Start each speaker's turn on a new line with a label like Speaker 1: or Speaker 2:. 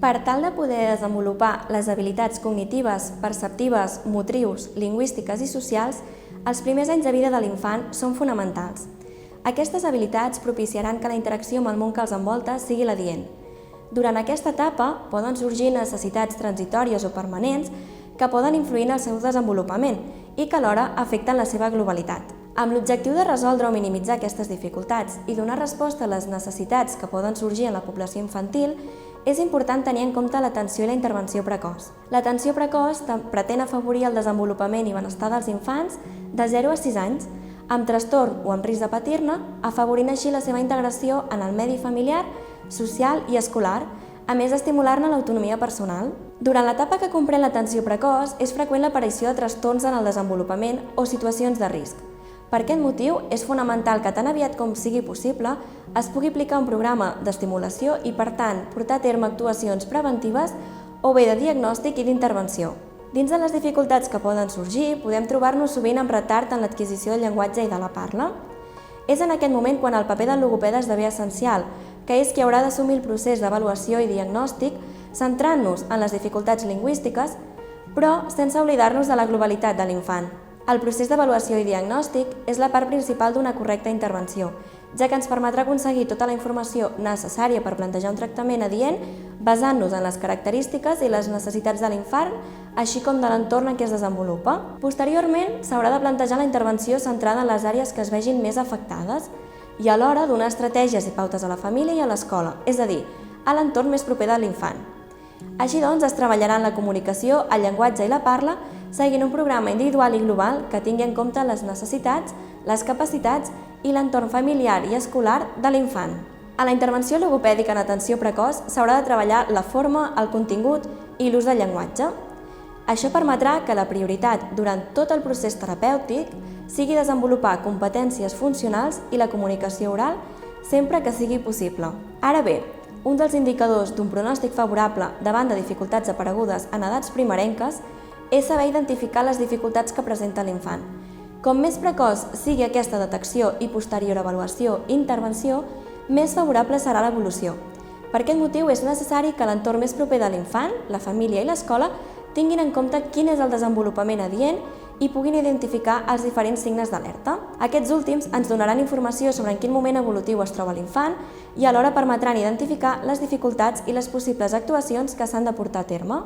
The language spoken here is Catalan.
Speaker 1: Per tal de poder desenvolupar les habilitats cognitives, perceptives, motrius, lingüístiques i socials, els primers anys de vida de l'infant són fonamentals. Aquestes habilitats propiciaran que la interacció amb el món que els envolta sigui l'adient. Durant aquesta etapa poden sorgir necessitats transitòries o permanents que poden influir en el seu desenvolupament i que alhora afecten la seva globalitat. Amb l'objectiu de resoldre o minimitzar aquestes dificultats i donar resposta a les necessitats que poden sorgir en la població infantil, és important tenir en compte l'atenció i la intervenció precoç. L'atenció precoç pretén afavorir el desenvolupament i benestar dels infants de 0 a 6 anys, amb trastorn o amb risc de patir-ne, afavorint així la seva integració en el medi familiar, social i escolar, a més d'estimular-ne l'autonomia personal. Durant l'etapa que comprèn l'atenció precoç, és freqüent l'aparició de trastorns en el desenvolupament o situacions de risc. Per aquest motiu, és fonamental que tan aviat com sigui possible es pugui aplicar un programa d'estimulació i, per tant, portar a terme actuacions preventives o bé de diagnòstic i d'intervenció. Dins de les dificultats que poden sorgir, podem trobar-nos sovint amb retard en l'adquisició del llenguatge i de la parla. És en aquest moment quan el paper del logopeda esdevé essencial, que és qui haurà d'assumir el procés d'avaluació i diagnòstic, centrant-nos en les dificultats lingüístiques, però sense oblidar-nos de la globalitat de l'infant. El procés d'avaluació i diagnòstic és la part principal d'una correcta intervenció, ja que ens permetrà aconseguir tota la informació necessària per plantejar un tractament adient basant-nos en les característiques i les necessitats de l'infant, així com de l'entorn en què es desenvolupa. Posteriorment, s'haurà de plantejar la intervenció centrada en les àrees que es vegin més afectades i alhora donar estratègies i pautes a la família i a l'escola, és a dir, a l'entorn més proper de l'infant. Així doncs, es treballarà en la comunicació, el llenguatge i la parla, seguint un programa individual i global que tingui en compte les necessitats, les capacitats i l'entorn familiar i escolar de l'infant. A la intervenció logopèdica en atenció precoç s'haurà de treballar la forma, el contingut i l'ús del llenguatge. Això permetrà que la prioritat durant tot el procés terapèutic sigui desenvolupar competències funcionals i la comunicació oral sempre que sigui possible. Ara bé, un dels indicadors d'un pronòstic favorable davant de dificultats aparegudes en edats primerenques és saber identificar les dificultats que presenta l'infant. Com més precoç sigui aquesta detecció i posterior avaluació i intervenció, més favorable serà l'evolució. Per aquest motiu és necessari que l'entorn més proper de l'infant, la família i l'escola, tinguin en compte quin és el desenvolupament adient i puguin identificar els diferents signes d'alerta. Aquests últims ens donaran informació sobre en quin moment evolutiu es troba l'infant i alhora permetran identificar les dificultats i les possibles actuacions que s'han de portar a terme.